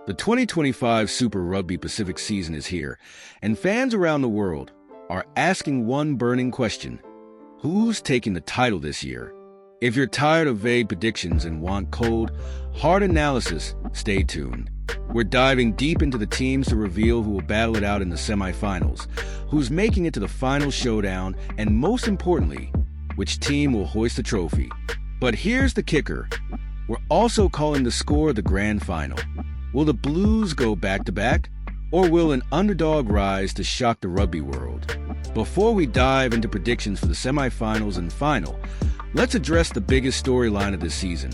The 2025 Super Rugby Pacific season is here, and fans around the world are asking one burning question: who's taking the title this year? If you're tired of vague predictions and want cold, hard analysis, stay tuned. We're diving deep into the teams to reveal who will battle it out in the semifinals, who's making it to the final showdown, and most importantly, which team will hoist the trophy. But here's the kicker. We're also calling the score of the grand final. Will the Blues go back-to-back, or will an underdog rise to shock the rugby world? Before we dive into predictions for the semifinals and final, let's address the biggest storyline of this season: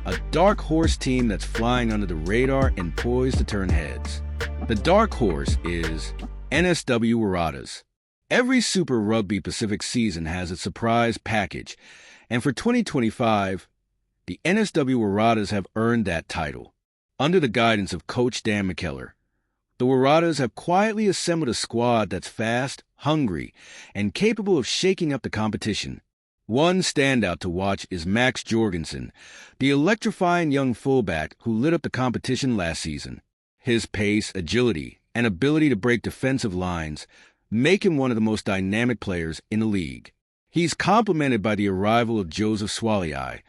a dark horse team that's flying under the radar and poised to turn heads. The dark horse is NSW Waratahs. Every Super Rugby Pacific season has its surprise package, and for 2025, the NSW Waratahs have earned that title. Under the guidance of Coach Dan McKellar, the Waratahs have quietly assembled a squad that's fast, hungry, and capable of shaking up the competition. One standout to watch is Max Jorgensen, the electrifying young fullback who lit up the competition last season. His pace, agility, and ability to break defensive lines make him one of the most dynamic players in the league. He's complemented by the arrival of Joseph Swaliai,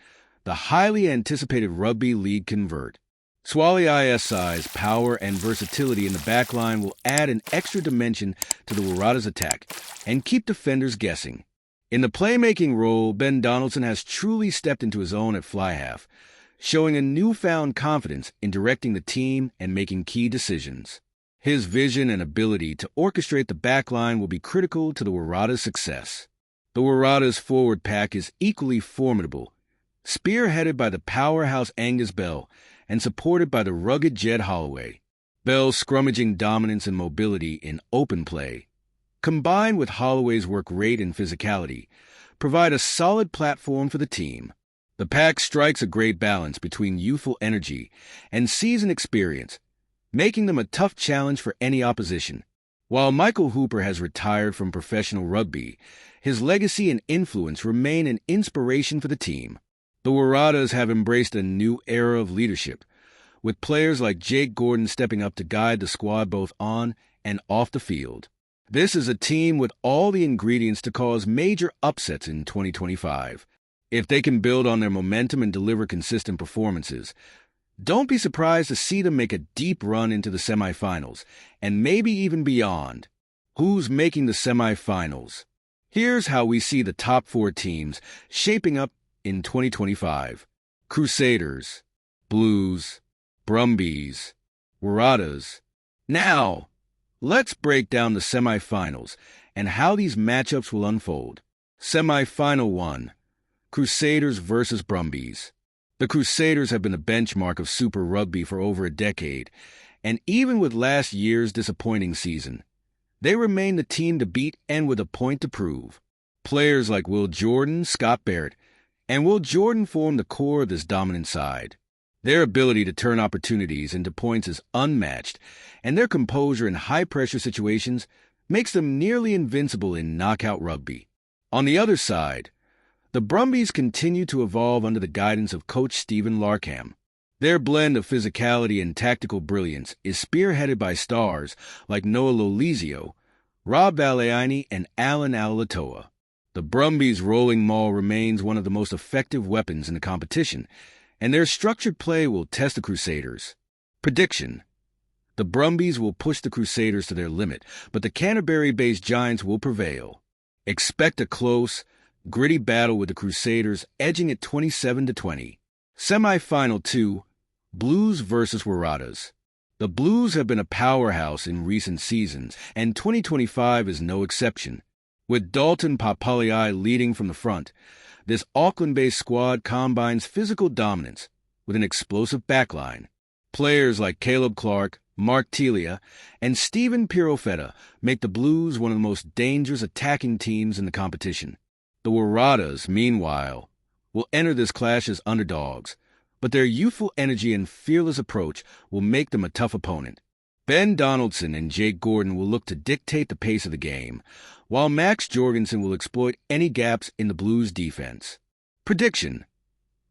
the highly anticipated rugby league convert. Swaliai's size, power, and versatility in the backline will add an extra dimension to the Waratahs' attack and keep defenders guessing. In the playmaking role, Ben Donaldson has truly stepped into his own at fly half, showing a newfound confidence in directing the team and making key decisions. His vision and ability to orchestrate the backline will be critical to the Waratahs' success. The Waratahs' forward pack is equally formidable, spearheaded by the powerhouse Angus Bell and supported by the rugged Jed Holloway. Bell's scrummaging dominance and mobility in open play, combined with Holloway's work rate and physicality, provide a solid platform for the team. The pack strikes a great balance between youthful energy and seasoned experience, making them a tough challenge for any opposition. While Michael Hooper has retired from professional rugby, his legacy and influence remain an inspiration for the team. The Waratahs have embraced a new era of leadership, with players like Jake Gordon stepping up to guide the squad both on and off the field. This is a team with all the ingredients to cause major upsets in 2025. If they can build on their momentum and deliver consistent performances, don't be surprised to see them make a deep run into the semifinals, and maybe even beyond. Who's making the semifinals? Here's how we see the top four teams shaping up in 2025. Crusaders, Blues, Brumbies, Waratahs. Now, let's break down the semifinals and how these matchups will unfold. Semifinal 1, Crusaders versus Brumbies. The Crusaders have been the benchmark of Super Rugby for over a decade, and even with last year's disappointing season, they remain the team to beat and with a point to prove. Players like Will Jordan, Scott Barrett, and Will Jordan form the core of this dominant side. Their ability to turn opportunities into points is unmatched, and their composure in high-pressure situations makes them nearly invincible in knockout rugby. On the other side, the Brumbies continue to evolve under the guidance of Coach Stephen Larkham. Their blend of physicality and tactical brilliance is spearheaded by stars like Noah Lolizio, Rob Valiani, and Alan Alatoa. The Brumbies' rolling maul remains one of the most effective weapons in the competition, and their structured play will test the Crusaders. Prediction: the Brumbies will push the Crusaders to their limit, but the Canterbury-based Giants will prevail. Expect a close, gritty battle with the Crusaders edging at 27-20. Semi-final 2, Blues versus Waratahs. The Blues have been a powerhouse in recent seasons, and 2025 is no exception. With Dalton Papaliai leading from the front, this Auckland-based squad combines physical dominance with an explosive backline. Players like Caleb Clark, Mark Telia, and Stephen Pirofetta make the Blues one of the most dangerous attacking teams in the competition. The Waratahs, meanwhile, will enter this clash as underdogs, but their youthful energy and fearless approach will make them a tough opponent. Ben Donaldson and Jake Gordon will look to dictate the pace of the game, while Max Jorgensen will exploit any gaps in the Blues' defense. Prediction: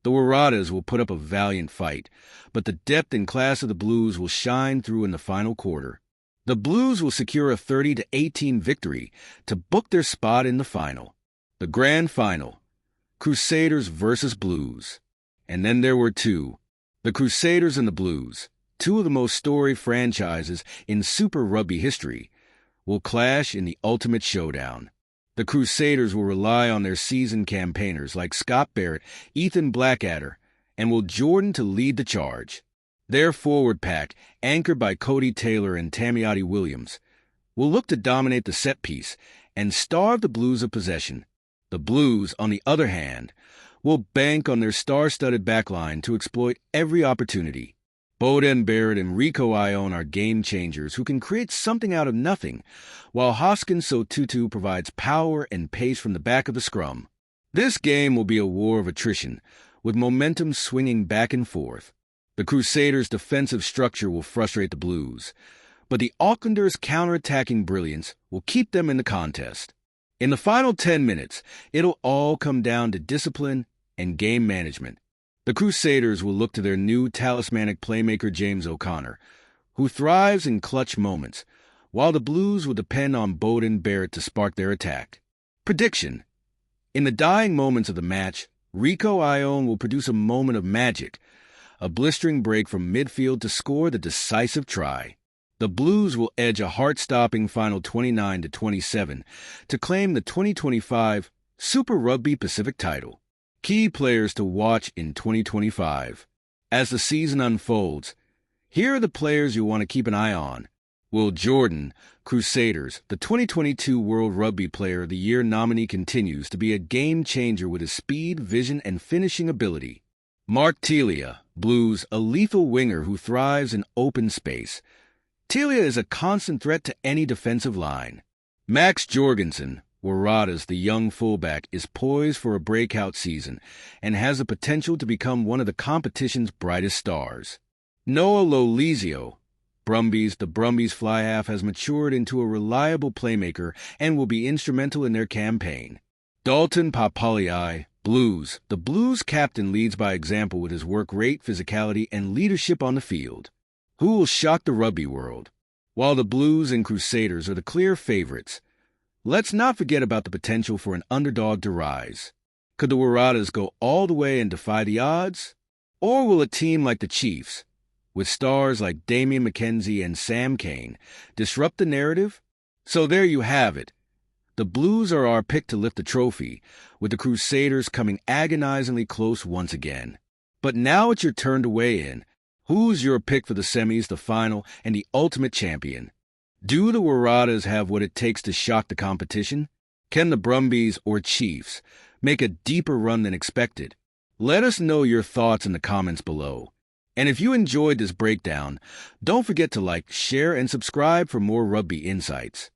The Waratahs will put up a valiant fight, but the depth and class of the Blues will shine through in the final quarter. The Blues will secure a 30-18 victory to book their spot in the final. The grand final, Crusaders versus Blues. And then there were two, the Crusaders and the Blues, two of the most storied franchises in Super Rugby history, will clash in the ultimate showdown. The Crusaders will rely on their seasoned campaigners like Scott Barrett, Ethan Blackadder, and Will Jordan to lead the charge. Their forward pack, anchored by Cody Taylor and Tamiati Williams, will look to dominate the set piece and starve the Blues of possession. The Blues, on the other hand, will bank on their star-studded backline to exploit every opportunity. Boldest Barrett and Rieko Ione are game-changers who can create something out of nothing, while Hoskins Sotutu provides power and pace from the back of the scrum. This game will be a war of attrition, with momentum swinging back and forth. The Crusaders' defensive structure will frustrate the Blues, but the Aucklanders' counter-attacking brilliance will keep them in the contest. In the final 10 minutes, it'll all come down to discipline and game management. The Crusaders will look to their new talismanic playmaker James O'Connor, who thrives in clutch moments, while the Blues will depend on Boldest Barrett to spark their attack. Prediction: in the dying moments of the match, Rieko Ione will produce a moment of magic, a blistering break from midfield to score the decisive try. The Blues will edge a heart-stopping final 29-27 to claim the 2025 Super Rugby Pacific title. Key players to watch in 2025. As the season unfolds, here are the players you want to keep an eye on. Will Jordan, Crusaders, the 2022 World Rugby Player of the Year nominee, continues to be a game-changer with his speed, vision, and finishing ability. Mark Telia, Blues, a lethal winger who thrives in open space. Telia is a constant threat to any defensive line. Max Jorgensen, Waratahs, the young fullback, is poised for a breakout season and has the potential to become one of the competition's brightest stars. Noah Lolizio, Brumbies, the Brumbies fly half, has matured into a reliable playmaker and will be instrumental in their campaign. Dalton Papali'i, Blues, the Blues captain, leads by example with his work rate, physicality, and leadership on the field. Who will shock the rugby world? While the Blues and Crusaders are the clear favorites, let's not forget about the potential for an underdog to rise. Could the Waratahs go all the way and defy the odds? Or will a team like the Chiefs, with stars like Damian McKenzie and Sam Cane, disrupt the narrative? So there you have it. The Blues are our pick to lift the trophy, with the Crusaders coming agonizingly close once again. But now it's your turn to weigh in. Who's your pick for the semis, the final, and the ultimate champion? Do the Waratahs have what it takes to shock the competition? Can the Brumbies or Chiefs make a deeper run than expected? Let us know your thoughts in the comments below. And if you enjoyed this breakdown, don't forget to like, share, and subscribe for more rugby insights.